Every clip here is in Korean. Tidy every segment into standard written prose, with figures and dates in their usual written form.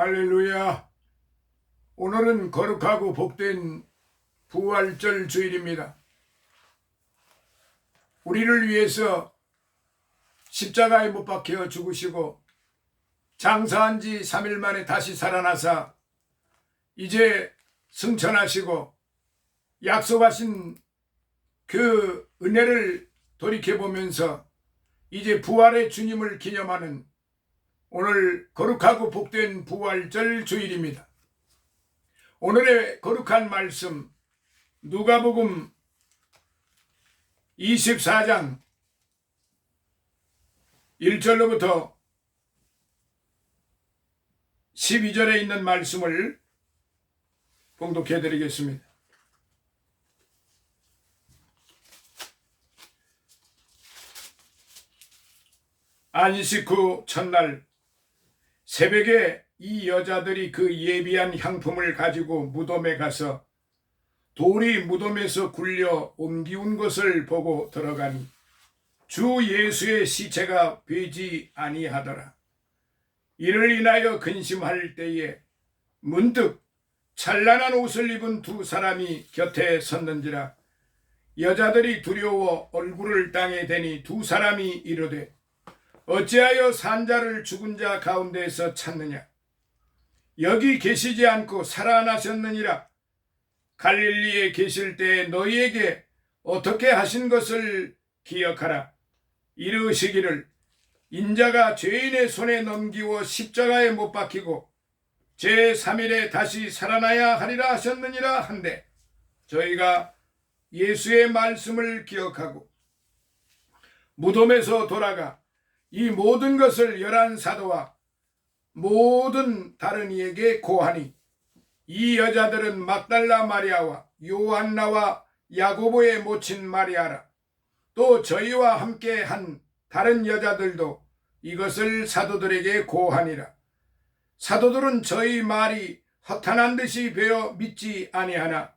할렐루야. 오늘은 거룩하고 복된 부활절 주일입니다. 우리를 위해서 십자가에 못 박혀 죽으시고 장사한 지 3일 만에 다시 살아나사 이제 승천하시고 약속하신 그 은혜를 돌이켜보면서 이제 부활의 주님을 기념하는 오늘 거룩하고 복된 부활절 주일입니다. 오늘의 거룩한 말씀 누가복음 24장 1절로부터 12절에 있는 말씀을 봉독해 드리겠습니다. 안식 후 첫날 새벽에 이 여자들이 그 예비한 향품을 가지고 무덤에 가서 돌이 무덤에서 굴려 옮기운 것을 보고 들어가니 주 예수의 시체가 베지 아니하더라. 이를 인하여 근심할 때에 문득 찬란한 옷을 입은 두 사람이 곁에 섰는지라. 여자들이 두려워 얼굴을 땅에 대니 두 사람이 이르되 어찌하여 산자를 죽은 자 가운데에서 찾느냐? 여기 계시지 않고 살아나셨느니라. 갈릴리에 계실 때 너희에게 어떻게 하신 것을 기억하라. 이르시기를 인자가 죄인의 손에 넘기워 십자가에 못 박히고 제3일에 다시 살아나야 하리라 하셨느니라 한데 저희가 예수의 말씀을 기억하고 무덤에서 돌아가 이 모든 것을 11사도와 모든 다른 이에게 고하니 이 여자들은 막달라 마리아와 요한나와 야고보의 모친 마리아라. 또 저희와 함께 한 다른 여자들도 이것을 사도들에게 고하니라. 사도들은 저희 말이 허탄한 듯이 배어 믿지 아니하나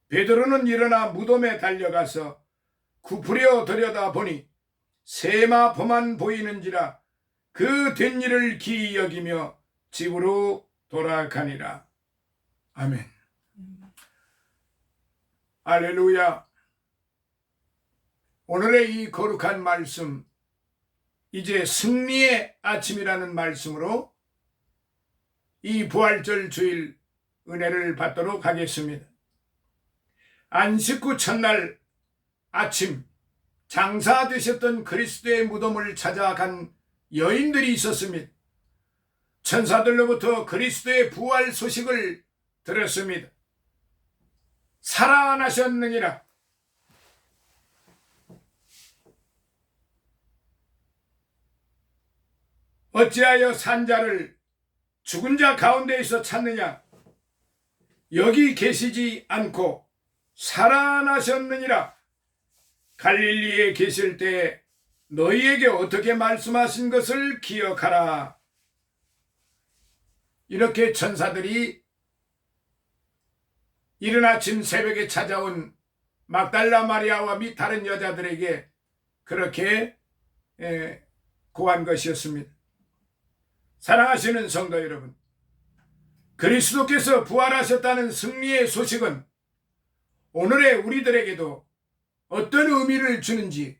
베드로는 일어나 무덤에 달려가서 굽으려 들여다보니 세마포만 보이는지라. 그 된 일을 기이 여기며 집으로 돌아가니라. 아멘. 할렐루야. 오늘의 이 거룩한 말씀, 이제 승리의 아침이라는 말씀으로 이 부활절 주일 은혜를 받도록 하겠습니다. 안식 후 첫날 아침 장사되셨던 그리스도의 무덤을 찾아간 여인들이 있었습니다. 천사들로부터 그리스도의 부활 소식을 들었습니다. 살아나셨느니라. 어찌하여 산자를 죽은 자 가운데에서 찾느냐? 여기 계시지 않고 살아나셨느니라. 갈릴리에 계실 때 너희에게 어떻게 말씀하신 것을 기억하라. 이렇게 천사들이 이른 아침 새벽에 찾아온 막달라 마리아와 및 다른 여자들에게 그렇게 고한 것이었습니다. 사랑하시는 성도 여러분, 그리스도께서 부활하셨다는 승리의 소식은 오늘의 우리들에게도 어떤 의미를 주는지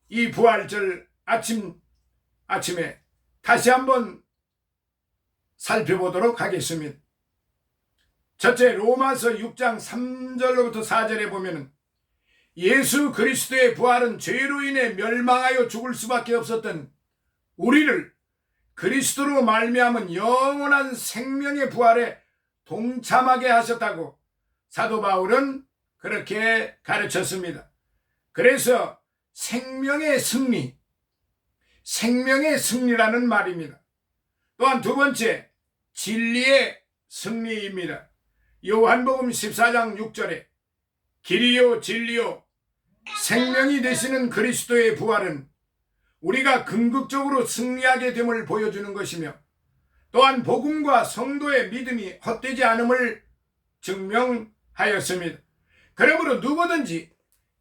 이 부활절 아침에 다시 한번 살펴보도록 하겠습니다. 첫째, 로마서 6장 3절로부터 4절에 보면 예수 그리스도의 부활은 죄로 인해 멸망하여 죽을 수밖에 없었던 우리를 그리스도로 말미암은 영원한 생명의 부활에 동참하게 하셨다고 사도 바울은 그렇게 가르쳤습니다. 그래서 생명의 승리라는 말입니다. 또한 두 번째, 진리의 승리입니다. 요한복음 14장 6절에 길이요 진리요 생명이 되시는 그리스도의 부활은 우리가 궁극적으로 승리하게 됨을 보여주는 것이며 또한 복음과 성도의 믿음이 헛되지 않음을 증명하였습니다. 그러므로 누구든지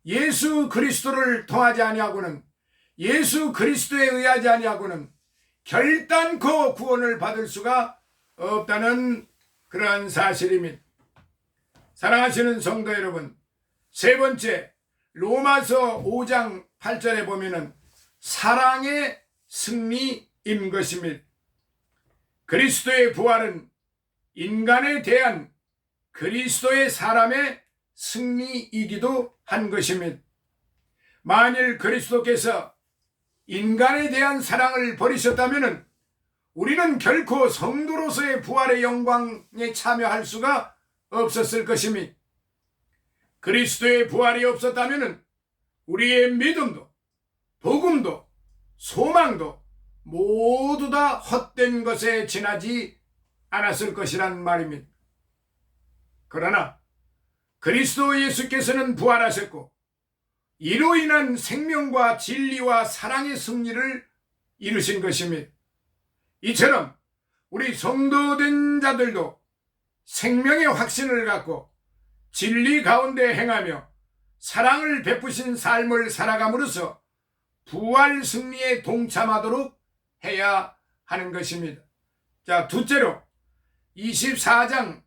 예수 그리스도를 통하지 아니하고는 예수 그리스도에 의하지 아니하고는 결단코 구원을 받을 수가 없다는 그러한 사실입니다. 사랑하시는 성도 여러분, 세 번째, 로마서 5장 8절에 보면은 사랑의 승리인 것입니다. 그리스도의 부활은 인간에 대한 그리스도의 사람의 승리이기도 한 것입니다. 만일 그리스도께서 인간에 대한 사랑을 버리셨다면 우리는 결코 성도로서의 부활의 영광에 참여할 수가 없었을 것입니다. 그리스도의 부활이 없었다면 우리의 믿음도 복음도 소망도 모두 다 헛된 것에 지나지 않았을 것이란 말입니다. 그러나 그리스도 예수께서는 부활하셨고 이로 인한 생명과 진리와 사랑의 승리를 이루신 것입니다. 이처럼 우리 성도된 자들도 생명의 확신을 갖고 진리 가운데 행하며 사랑을 베푸신 삶을 살아감으로써 부활 승리에 동참하도록 해야 하는 것입니다. 자, 둘째로 24장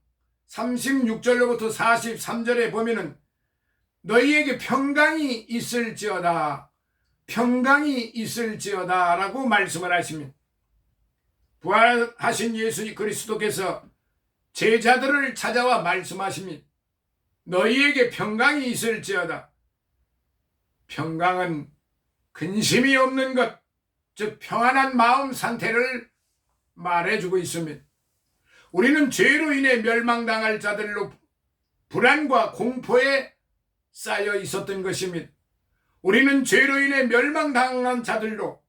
36절로부터 43절에 보면은 너희에게 평강이 있을지어다, 평강이 있을지어다 라고 말씀을 하십니다. 부활하신 예수 그리스도께서 제자들을 찾아와 말씀하십니다. 너희에게 평강이 있을지어다. 평강은 근심이 없는 것, 즉 평안한 마음 상태를 말해주고 있습니다. 우리는 죄로 인해 멸망당할 자들로 불안과 공포에 쌓여 있었던 것입니다. 우리는 죄로 인해 멸망당한 자들로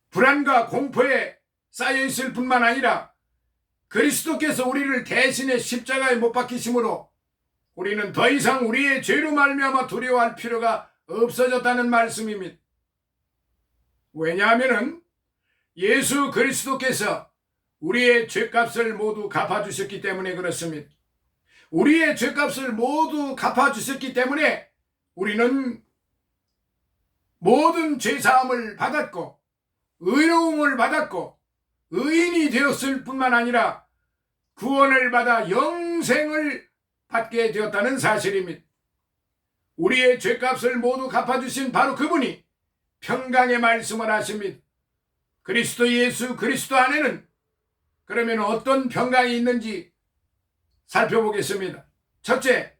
불안과 공포에 쌓여 있을 뿐만 아니라 그리스도께서 우리를 대신에 십자가에 못 박히심으로 우리는 더 이상 우리의 죄로 말미암아 두려워할 필요가 없어졌다는 말씀입니다. 왜냐하면 예수 그리스도께서 우리의 죄값을 모두 갚아주셨기 때문에 그렇습니다. 우리의 죄값을 모두 갚아주셨기 때문에 우리는 모든 죄사함을 받았고 의로움을 받았고 의인이 되었을 뿐만 아니라 구원을 받아 영생을 받게 되었다는 사실입니다. 우리의 죄값을 모두 갚아주신 바로 그분이 평강의 말씀을 하십니다. 그리스도 예수 그리스도 안에는 그러면 어떤 평강이 있는지 살펴보겠습니다. 첫째,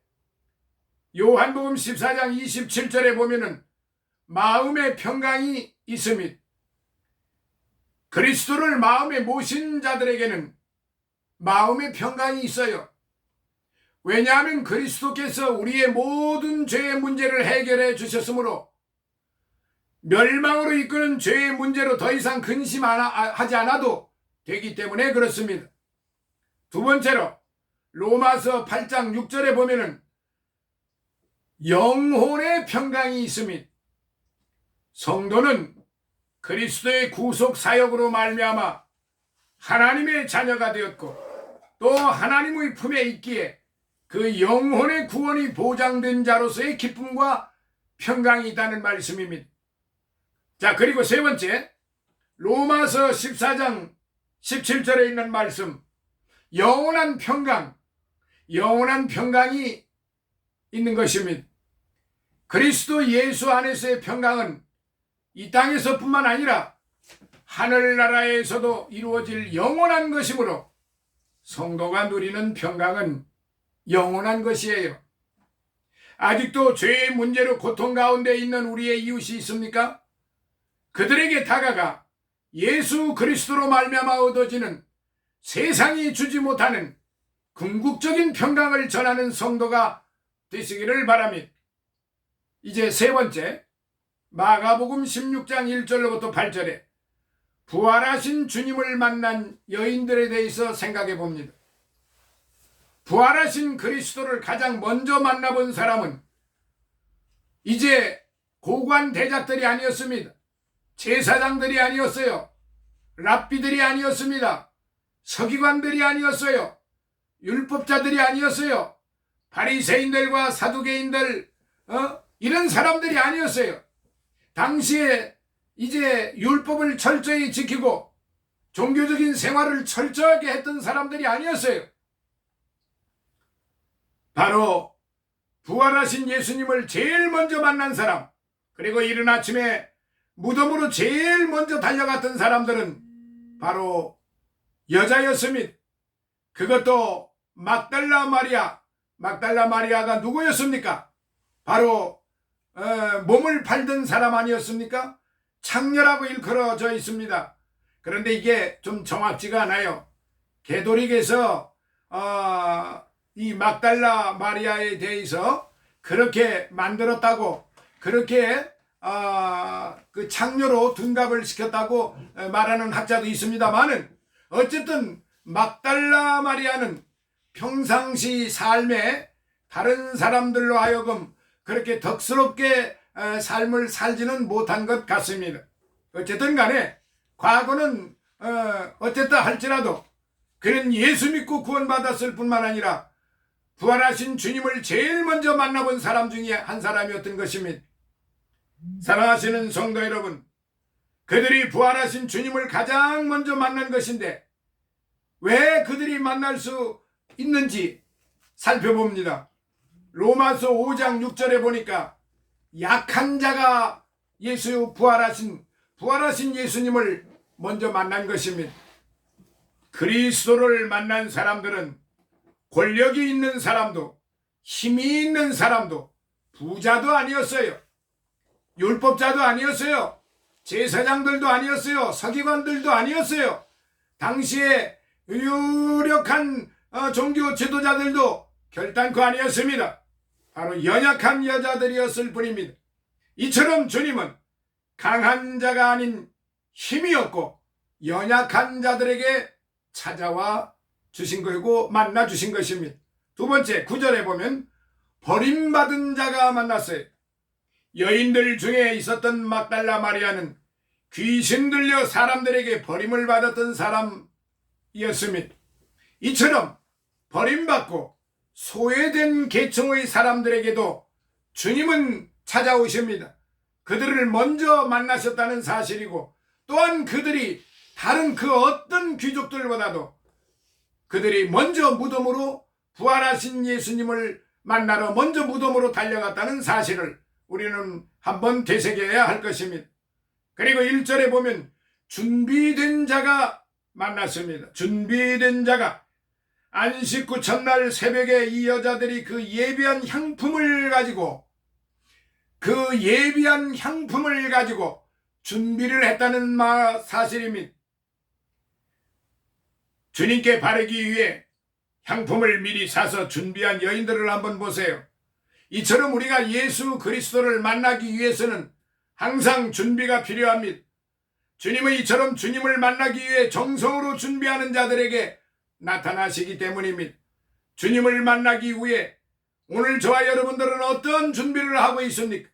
요한복음 14장 27절에 보면은 마음의 평강이 있습니다. 그리스도를 마음에 모신 자들에게는 마음의 평강이 있어요. 왜냐하면 그리스도께서 우리의 모든 죄의 문제를 해결해 주셨으므로 멸망으로 이끄는 죄의 문제로 더 이상 근심하지 않아도 되기 때문에 그렇습니다. 두 번째로 로마서 8장 6절에 보면은 영혼의 평강이 있습니다. 성도는 그리스도의 구속 사역으로 말미암아 하나님의 자녀가 되었고 또 하나님의 품에 있기에 그 영혼의 구원이 보장된 자로서의 기쁨과 평강이 있다는 말씀입니다. 자, 그리고 세 번째, 로마서 14장 17절에 있는 말씀, 영원한 평강이 있는 것입니다. 그리스도 예수 안에서의 평강은 이 땅에서뿐만 아니라 하늘나라에서도 이루어질 영원한 것이므로 성도가 누리는 평강은 영원한 것이에요. 아직도 죄의 문제로 고통 가운데 있는 우리의 이웃이 있습니까? 그들에게 다가가 예수 그리스도로 말미암아 얻어지는 세상이 주지 못하는 궁극적인 평강을 전하는 성도가 되시기를 바랍니다. 이제 세 번째, 마가복음 16장 1절로부터 8절에 부활하신 주님을 만난 여인들에 대해서 생각해 봅니다. 부활하신 그리스도를 가장 먼저 만나본 사람은 이제 고관 대작들이 아니었습니다. 제사장들이 아니었어요. 랍비들이 아니었습니다. 서기관들이 아니었어요. 율법자들이 아니었어요. 바리새인들과 사두개인들 이런 사람들이 아니었어요. 당시에 이제 율법을 철저히 지키고 종교적인 생활을 철저하게 했던 사람들이 아니었어요. 바로 부활하신 예수님을 제일 먼저 만난 사람, 그리고 이른 아침에 무덤으로 제일 먼저 달려갔던 사람들은 바로 여자였습니다. 그것도 막달라 마리아. 막달라 마리아가 누구였습니까? 바로 몸을 팔던 사람 아니었습니까? 창녀라고 일컬어져 있습니다. 그런데 이게 좀 정확지가 않아요. 개도릭에서 이 막달라 마리아에 대해서 그렇게 만들었다고, 그렇게 그 창녀로 둔갑을 시켰다고 말하는 학자도 있습니다만은, 어쨌든 막달라 마리아는 평상시 삶에 다른 사람들로 하여금 그렇게 덕스럽게 삶을 살지는 못한 것 같습니다. 어쨌든 간에 과거는 어쨌다 할지라도 그는 예수 믿고 구원받았을 뿐만 아니라 부활하신 주님을 제일 먼저 만나본 사람 중에 한 사람이었던 것입니다. 사랑하시는 성도 여러분, 그들이 부활하신 주님을 가장 먼저 만난 것인데 왜 그들이 만날 수 있는지 살펴봅니다. 로마서 5장 6절에 보니까 약한 자가 부활하신 예수님을 먼저 만난 것입니다. 그리스도를 만난 사람들은 권력이 있는 사람도, 힘이 있는 사람도, 부자도 아니었어요. 율법자도 아니었어요. 제사장들도 아니었어요. 서기관들도 아니었어요. 당시에 유력한 종교 지도자들도 결단코 아니었습니다. 바로 연약한 여자들이었을 뿐입니다. 이처럼 주님은 강한 자가 아닌 힘이 없고 연약한 자들에게 찾아와 주신 거고 만나 주신 것입니다. 두 번째, 9절에 보면 버림받은 자가 만났어요. 여인들 중에 있었던 막달라 마리아는 귀신 들려 사람들에게 버림을 받았던 사람이었습니다. 이처럼 버림받고 소외된 계층의 사람들에게도 주님은 찾아오십니다. 그들을 먼저 만나셨다는 사실이고, 또한 그들이 다른 그 어떤 귀족들보다도 그들이 먼저 무덤으로 부활하신 예수님을 만나러 먼저 무덤으로 달려갔다는 사실을 우리는 한번 되새겨야 할 것입니다. 그리고 1절에 보면 준비된 자가 만났습니다. 준비된 자가, 안식 후 첫날 새벽에 이 여자들이 그 예비한 향품을 가지고 준비를 했다는 사실입니다. 주님께 바르기 위해 향품을 미리 사서 준비한 여인들을 한번 보세요. 이처럼 우리가 예수 그리스도를 만나기 위해서는 항상 준비가 필요합니다. 주님은 이처럼 주님을 만나기 위해 정성으로 준비하는 자들에게 나타나시기 때문입니다. 주님을 만나기 위해 오늘 저와 여러분들은 어떤 준비를 하고 있습니까?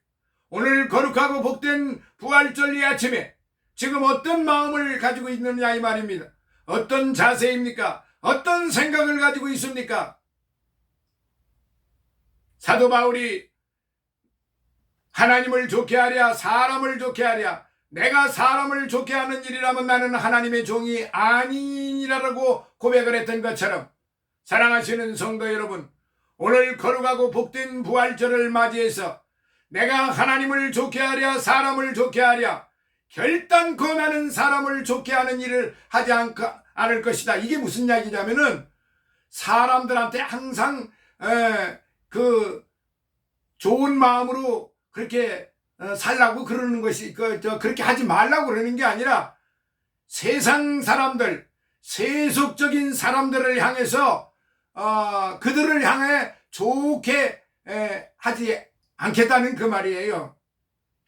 오늘 거룩하고 복된 부활절 이 아침에 지금 어떤 마음을 가지고 있느냐 이 말입니다. 어떤 자세입니까? 어떤 생각을 가지고 있습니까? 사도 바울이 하나님을 좋게 하랴 사람을 좋게 하랴, 내가 사람을 좋게 하는 일이라면 나는 하나님의 종이 아니니라고 고백을 했던 것처럼, 사랑하시는 성도 여러분, 오늘 거룩하고 복된 부활절을 맞이해서 내가 하나님을 좋게 하랴 사람을 좋게 하랴, 결단코 나는 사람을 좋게 하는 일을 하지 않을 것이다. 이게 무슨 이야기냐면은 사람들한테 항상 그 좋은 마음으로 그렇게 살라고 그러는 것이 그렇게 하지 말라고 그러는 게 아니라, 세상 사람들, 세속적인 사람들을 향해서 그들을 향해 좋게 하지 않겠다는 그 말이에요.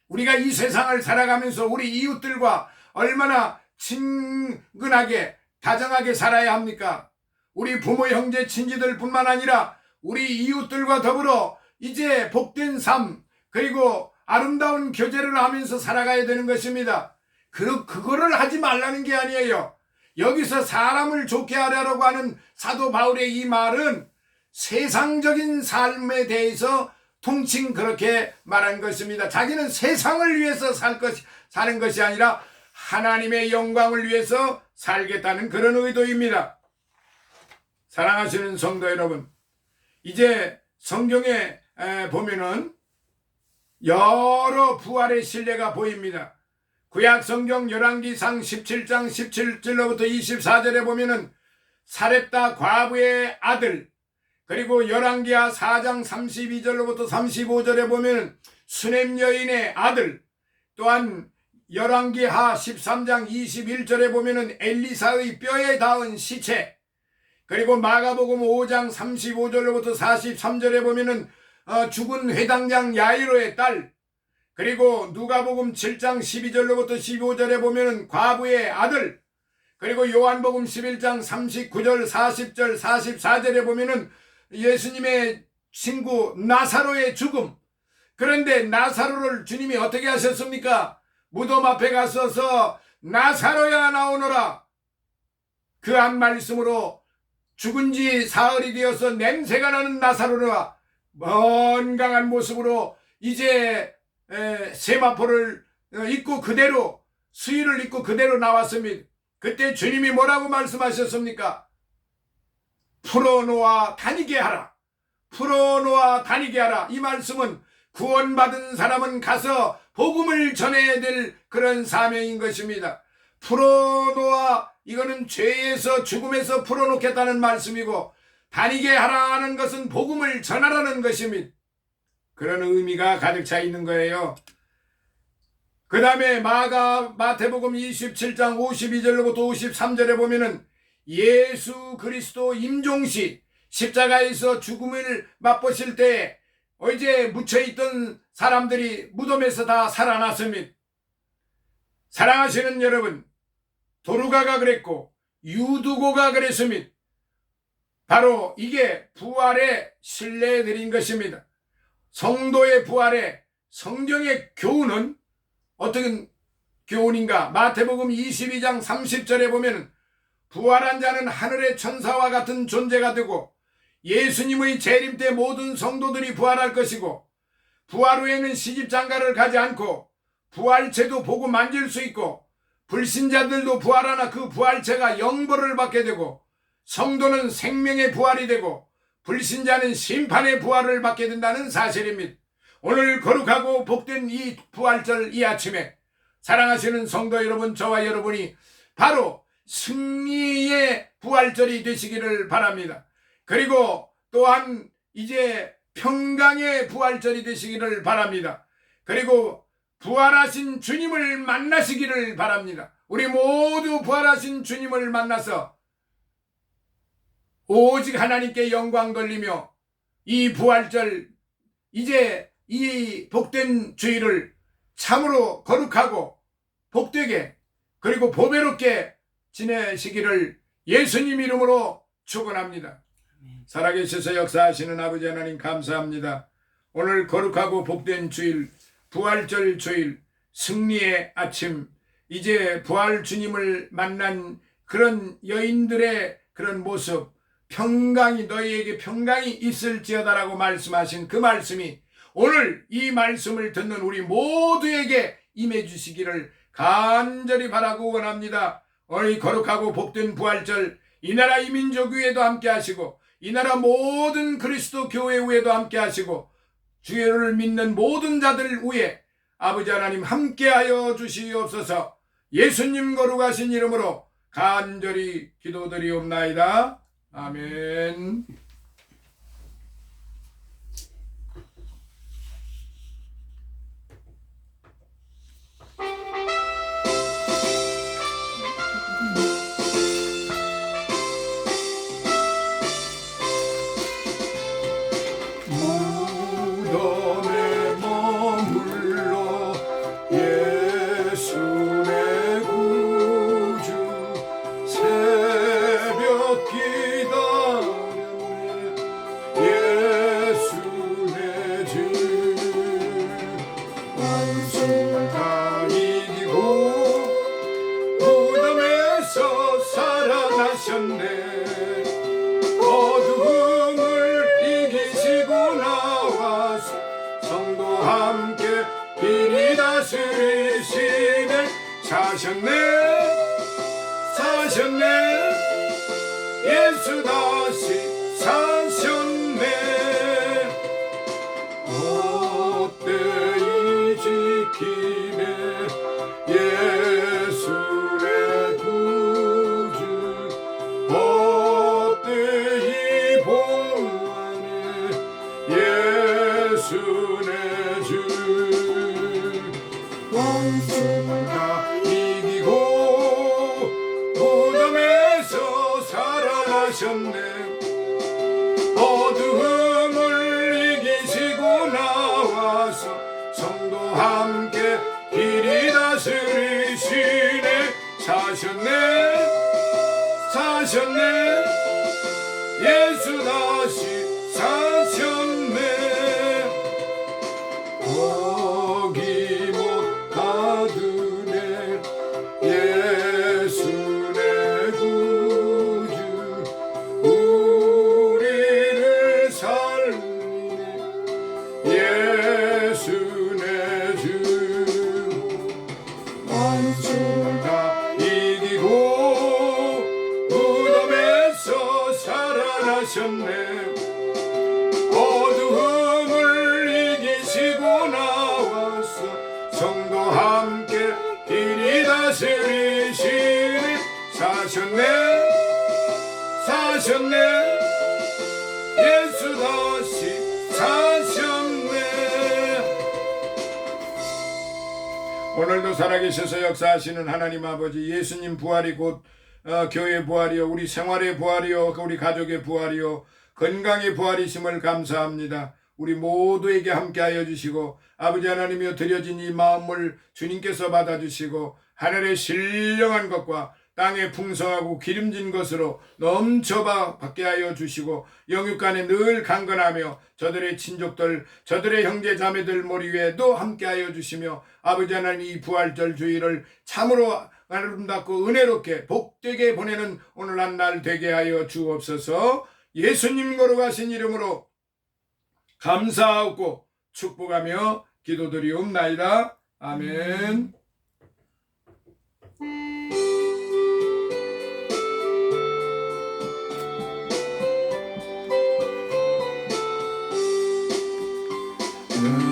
우리가 이 세상을 살아가면서 우리 이웃들과 얼마나 친근하게 다정하게 살아야 합니까? 우리 부모 형제 친지들 뿐만 아니라 우리 이웃들과 더불어 이제 복된 삶, 그리고 아름다운 교제를 하면서 살아가야 되는 것입니다. 그거를 하지 말라는 게 아니에요. 여기서 사람을 좋게 하려고 하는 사도 바울의 이 말은 세상적인 삶에 대해서 통칭 그렇게 말한 것입니다. 자기는 세상을 위해서 사는 것이 아니라 하나님의 영광을 위해서 살겠다는 그런 의도입니다. 사랑하시는 성도 여러분, 이제 성경에 보면은 여러 부활의 신뢰가 보입니다. 구약 성경 열왕기상 17장 17절로부터 24절에 보면은 사렙다 과부의 아들, 그리고 열왕기하 4장 32절로부터 35절에 보면은 수넴 여인의 아들, 또한 열왕기하 13장 21절에 보면은 엘리사의 뼈에 닿은 시체, 그리고 마가복음 5장 35절로부터 43절에 보면은 죽은 회당장 야이로의 딸, 그리고 누가복음 7장 12절로부터 15절에 보면은 과부의 아들, 그리고 요한복음 11장 39절 40절 44절에 보면은 예수님의 친구 나사로의 죽음. 그런데 나사로를 주님이 어떻게 하셨습니까? 무덤 앞에 가서서 나사로야 나오너라, 그 한 말씀으로 죽은 지 사흘이 되어서 냄새가 나는 나사로가 건강한 모습으로 이제 세마포를 입고 그대로, 수의를 입고 그대로 나왔습니다. 그때 주님이 뭐라고 말씀하셨습니까? 풀어놓아 다니게 하라. 풀어놓아 다니게 하라. 이 말씀은 구원받은 사람은 가서 복음을 전해야 될 그런 사명인 것입니다. 풀어놓아, 이거는 죄에서 죽음에서 풀어놓겠다는 말씀이고, 다니게 하라는 것은 복음을 전하라는 것입니다. 그런 의미가 가득 차 있는 거예요. 그 다음에 마태복음 27장 52절로부터 53절에 보면은 예수 그리스도 임종시 십자가에서 죽음을 맛보실 때 이제 묻혀있던 사람들이 무덤에서 다 살아났습니다. 사랑하시는 여러분, 도르가가 그랬고 유두고가 그랬습니다. 바로 이게 부활의 신뢰드린 것입니다. 성도의 부활에 성경의 교훈은 어떤 교훈인가? 마태복음 22장 30절에 보면 부활한 자는 하늘의 천사와 같은 존재가 되고 예수님의 재림 때 모든 성도들이 부활할 것이고, 부활 후에는 시집장가를 가지 않고 부활체도 보고 만질 수 있고, 불신자들도 부활하나 그 부활체가 영벌을 받게 되고, 성도는 생명의 부활이 되고 불신자는 심판의 부활을 받게 된다는 사실입니다. 오늘 거룩하고 복된 이 부활절 이 아침에 사랑하시는 성도 여러분, 저와 여러분이 바로 승리의 부활절이 되시기를 바랍니다. 그리고 또한 이제 평강의 부활절이 되시기를 바랍니다. 그리고 부활하신 주님을 만나시기를 바랍니다. 우리 모두 부활하신 주님을 만나서 오직 하나님께 영광 돌리며 이 부활절, 이제 이 복된 주일을 참으로 거룩하고 복되게 그리고 보배롭게 지내시기를 예수님 이름으로 축원합니다. 살아계셔서 역사하시는 아버지 하나님 감사합니다. 오늘 거룩하고 복된 주일, 부활절 주일, 승리의 아침, 이제 부활 주님을 만난 그런 여인들의 그런 모습, 평강이, 너희에게 평강이 있을지어다라고 말씀하신 그 말씀이 오늘 이 말씀을 듣는 우리 모두에게 임해 주시기를 간절히 바라고 원합니다. 오늘 거룩하고 복된 부활절, 이 나라 이 민족 위에도 함께 하시고 이 나라 모든 그리스도 교회 위에도 함께 하시고 주를 믿는 모든 자들 위에 아버지 하나님 함께하여 주시옵소서. 예수님 거룩하신 이름으로 간절히 기도드리옵나이다. 아멘. 무덤에 머물러 예수 내 구주 새벽 기다렸네. 예수 내 주 원수 다 이기고 무덤에서 살아나셨네. 어두움을 이기시고 나와서 성도 함께 길이 다스리시네. 사셨네 사셨네 예수 다시 사셨네 헛되이 지키네 예수의 구주 헛되이 복만해 예수의 주 원수가 이기고 무덤에서 살아나셨네 어두움을 이기시고 나와서 성도 함께 길이 다스리시네 사셨네 사셨네 예수 다시 사셨네 거기 못 가두네 예수 내 구주 우리를 살리네 예수 내 주 원수 다 이기고 무덤에서 살아나셨네 어두움을 이기시고 나와서 성도 함께 길이 다스리시네 사셨네 사셨네 예수 다시 사셨네 오늘도 살아계셔서 역사하시는 하나님 아버지 예수님 부활이 곧 교회 부활이요 우리 생활의 부활이요 우리 가족의 부활이요 건강의 부활이심을 감사합니다. 우리 모두에게 함께하여 주시고 아버지 하나님이여 드려진 이 마음을 주님께서 받아주시고 하늘의 신령한 것과 땅의 풍성하고 기름진 것으로 넘쳐 받게 하여 주시고 영육간에 늘 강건하며 저들의 친족들 저들의 형제 자매들 머리 위에도 함께하여 주시며 아버지 하나님 이 부활절 주일을 참으로 아름답고 은혜롭게 복되게 보내는 오늘 한 날 되게 하여 주옵소서. 예수님 걸어가신 이름으로 감사하고 축복하며 기도드리옵나이다. 아멘.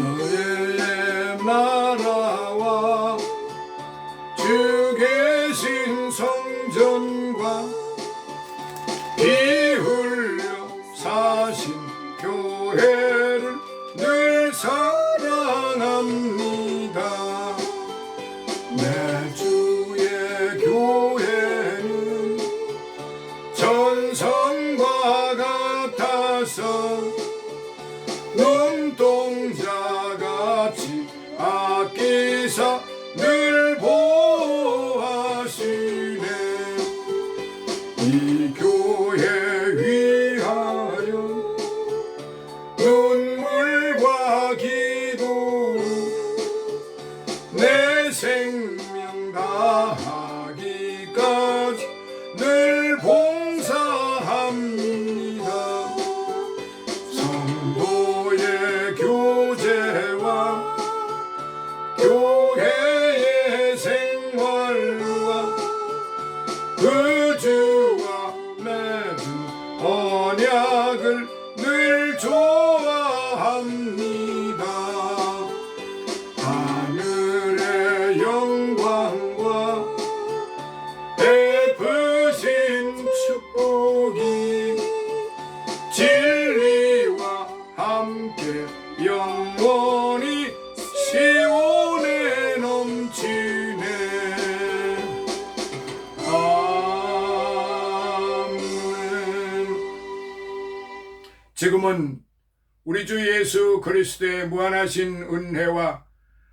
너의 나라와 주 계신 성전과 피 흘려 사신 교회를 늘 사랑합니다. 내 주의 교회는 전성과 같아서 눈동자같이 아끼사 늘 보호하시네. 이 교회 위하여 눈물과 기도로 내 생명 다하기까지 늘 봉사합니다. 성도의 교제와 교회의 생활과 그 주와 맺은 언약을 늘 좋아합니다. 하늘의 영광과 베푸신 축복이 진리와 함께 영원히 시온에 넘치네. 아멘. 지금은 우리 주 예수 그리스도의 무한하신 은혜와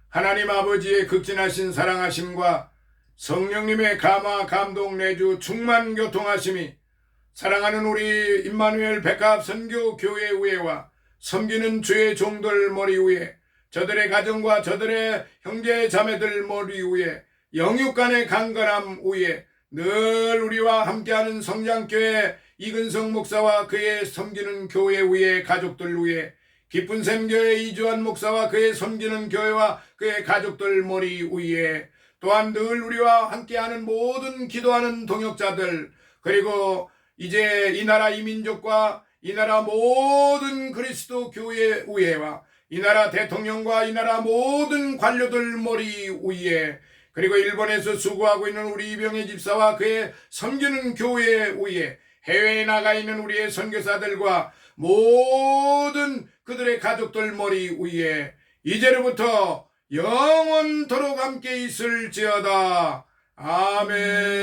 하나님 아버지의 극진하신 사랑하심과 성령님의 감화 감동 내주 충만 교통하심이 사랑하는 우리 임마누엘 백합 선교 교회 위에와 섬기는 주의 종들 머리 위에 저들의 가정과 저들의 형제 자매들 머리 위에 영육간의 강건함 위에 늘 우리와 함께하는 성장교회 이근성 목사와 그의 섬기는 교회 위에 가족들 위에 기쁜샘 교회 이주환 목사와 그의 섬기는 교회와 그의 가족들 머리 위에 또한 늘 우리와 함께하는 모든 기도하는 동역자들, 그리고 이제 이 나라 이 민족과 이 나라 모든 그리스도 교회 위에와 이 나라 대통령과 이 나라 모든 관료들 머리 위에, 그리고 일본에서 수고하고 있는 우리 이병희 집사와 그의 섬기는 교회 위에, 해외에 나가 있는 우리의 선교사들과 모든 그들의 가족들 머리 위에 이제로부터 영원토록 함께 있을지어다. 아멘.